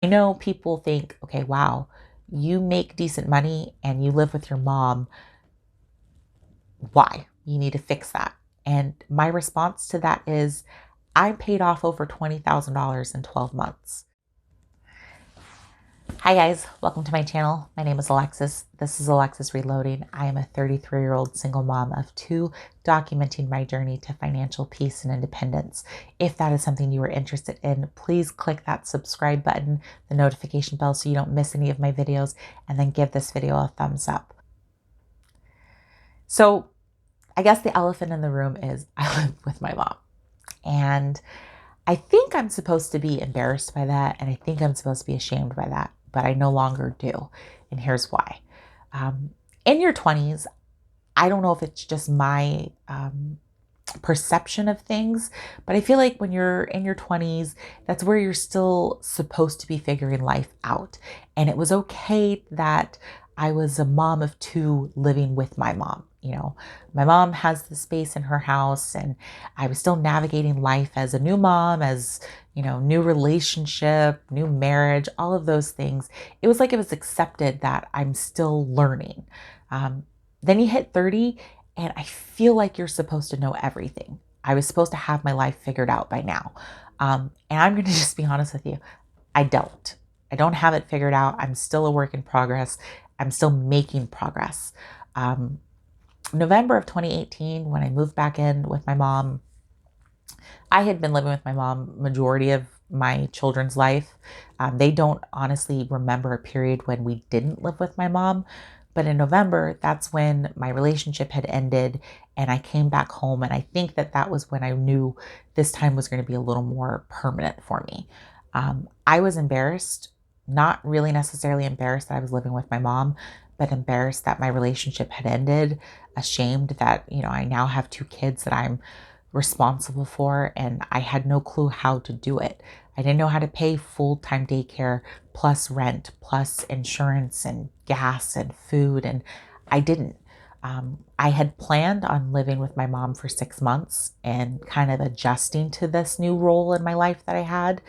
I know people think, okay, wow, you make decent money and you live with your mom. Why? You need to fix that. And my response to that is I paid off over $20,000 in 12 months. Hi guys, welcome to my channel. My name is Alexis. This is Alexis Reloading. I am a 33-year-old single mom of two, documenting my journey to financial peace and independence. If that is something you are interested in, please click that subscribe button, the notification bell, so you don't miss any of my videos, and then give this video a thumbs up. So I guess the elephant in the room is I live with my mom. And I think I'm supposed to be embarrassed by that. And I think I'm supposed to be ashamed by that. But I no longer do. And here's why. In your 20s, I don't know if it's just my perception of things, but I feel like when you're in your 20s, that's where you're still supposed to be figuring life out. And it was okay that I was a mom of two living with my mom. You know, my mom has the space in her house, and I was still navigating life as a new mom, as, you know, new relationship, new marriage, all of those things. It was like it was accepted that I'm still learning. Then you hit 30, and I feel like you're supposed to know everything. I was supposed to have my life figured out by now. And I'm going to just be honest with you. I don't. I don't have it figured out. I'm still a work in progress. I'm still making progress. November of 2018, when I moved back in with my mom, I had been living with my mom majority of my children's life. They don't honestly remember a period when we didn't live with my mom. But in November, that's when my relationship had ended and I came back home. And I think that that was when I knew this time was going to be a little more permanent for me. I was embarrassed, not really necessarily embarrassed that I was living with my mom, but embarrassed that my relationship had ended, ashamed that, you know, I now have two kids that I'm responsible for, and I had no clue how to do it. I didn't know how to pay full-time daycare plus rent plus insurance and gas and food, and I didn't. I had planned on living with my mom for 6 months and kind of adjusting to this new role in my life that I had.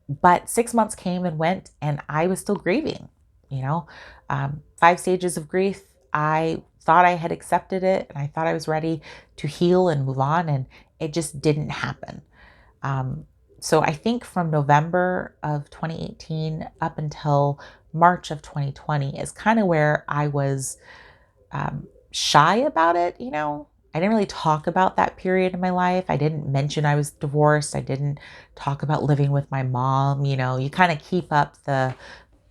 But 6 months came and went, and I was still grieving, you know. 5 stages of grief. I thought I had accepted it and I thought I was ready to heal and move on, and it just didn't happen. So I think from November of 2018 up until March of 2020 is kind of where I was shy about it. You know, I didn't really talk about that period in my life. I didn't mention I was divorced. I didn't talk about living with my mom. You know, you kind of keep up the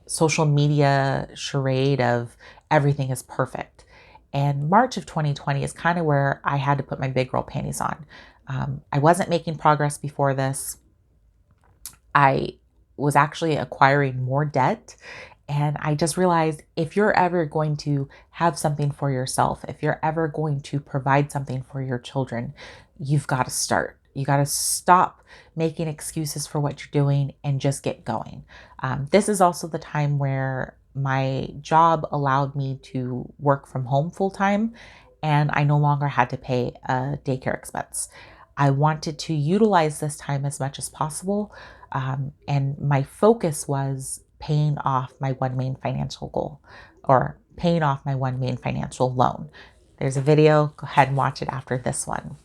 social media charade of everything is perfect. And March of 2020 is kind of where I had to put my big girl panties on. I wasn't making progress before this. I was actually acquiring more debt. And I just realized if you're ever going to have something for yourself, if you're ever going to provide something for your children, you've got to start. You got to stop making excuses for what you're doing and just get going. This is also the time where my job allowed me to work from home full time, and I no longer had to pay a daycare expense. I wanted to utilize this time as much as possible, and my focus was paying off my one main financial goal, or paying off my one main financial loan. There's a video, go ahead and watch it after this one.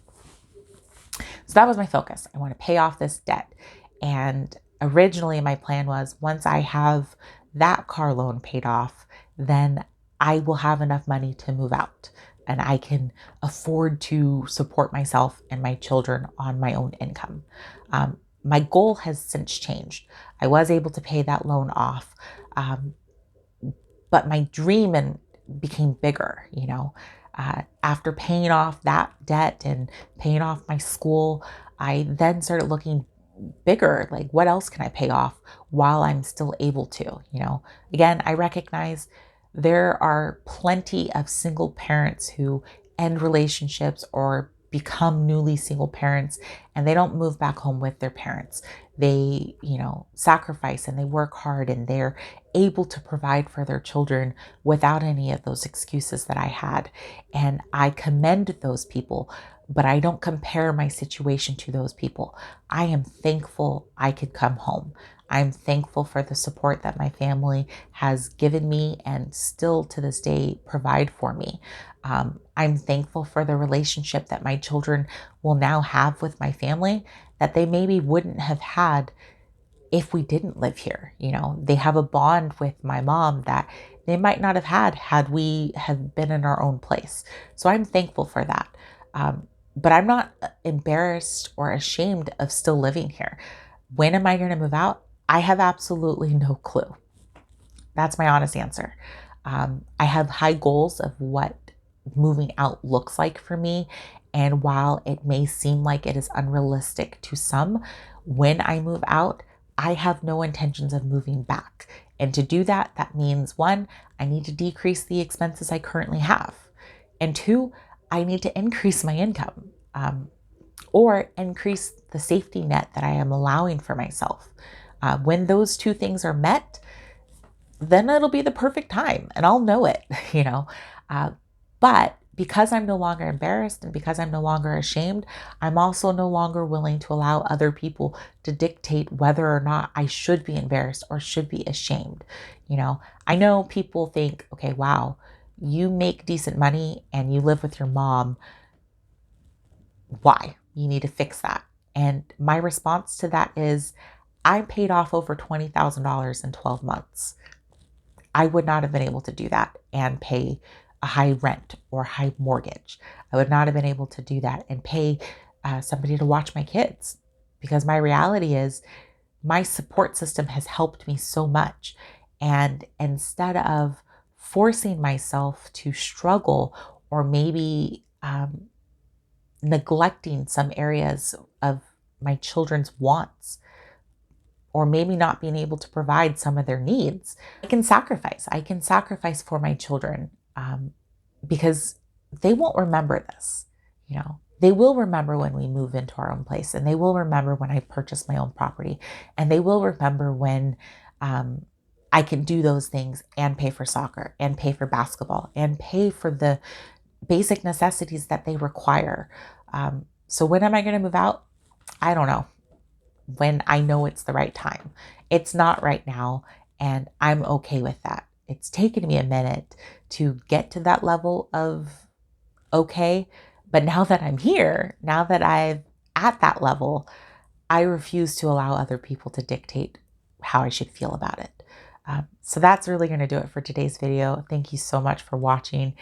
So that was my focus. I want to pay off this debt. And originally my plan was once I have that car loan paid off, then I will have enough money to move out and I can afford to support myself and my children on my own income. My goal has since changed. I was able to pay that loan off, but my dream became bigger, you know. After paying off that debt and paying off my school, I then started looking bigger, like what else can I pay off while I'm still able to, you know. Again, I recognize there are plenty of single parents who end relationships or become newly single parents and they don't move back home with their parents. They, you know, sacrifice and they work hard and they're able to provide for their children without any of those excuses that I had. And I commend those people, but I don't compare my situation to those people. I am thankful I could come home. I'm thankful for the support that my family has given me and still to this day provide for me. I'm thankful for the relationship that my children will now have with my family that they maybe wouldn't have had if we didn't live here. You know, they have a bond with my mom that they might not have had we had been in our own place. So I'm thankful for that. But I'm not embarrassed or ashamed of still living here. When am I going to move out? I have absolutely no clue. That's my honest answer. I have high goals of what moving out looks like for me. And while it may seem like it is unrealistic to some, when I move out, I have no intentions of moving back. And to do that, that means one, I need to decrease the expenses I currently have. And two, I need to increase my income or increase the safety net that I am allowing for myself. When those two things are met, then it'll be the perfect time and I'll know it, you know. But because I'm no longer embarrassed and because I'm no longer ashamed, I'm also no longer willing to allow other people to dictate whether or not I should be embarrassed or should be ashamed. You know, I know people think, okay, wow, you make decent money and you live with your mom. Why? You need to fix that. And my response to that is, I paid off over $20,000 in 12 months. I would not have been able to do that and pay a high rent or high mortgage. I would not have been able to do that and pay somebody to watch my kids, because my reality is my support system has helped me so much. And instead of forcing myself to struggle or maybe neglecting some areas of my children's wants, or maybe not being able to provide some of their needs, I can sacrifice. I can sacrifice for my children because they won't remember this. You know, they will remember when we move into our own place, and they will remember when I purchase my own property, and they will remember when I can do those things and pay for soccer and pay for basketball and pay for the basic necessities that they require. So when am I going to move out? I don't know. When I know it's the right time. It's not right now, and I'm okay with that. It's taken me a minute to get to that level of okay, but now that I'm here, now that I'm at that level, I refuse to allow other people to dictate how I should feel about it. So that's really going to do it for today's video. Thank you so much for watching.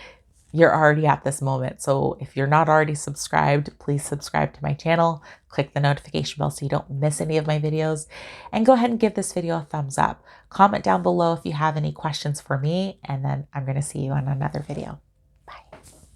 You're already at this moment. So if you're not already subscribed, please subscribe to my channel, click the notification bell so you don't miss any of my videos, and go ahead and give this video a thumbs up. Comment down below if you have any questions for me, and then I'm going to see you on another video.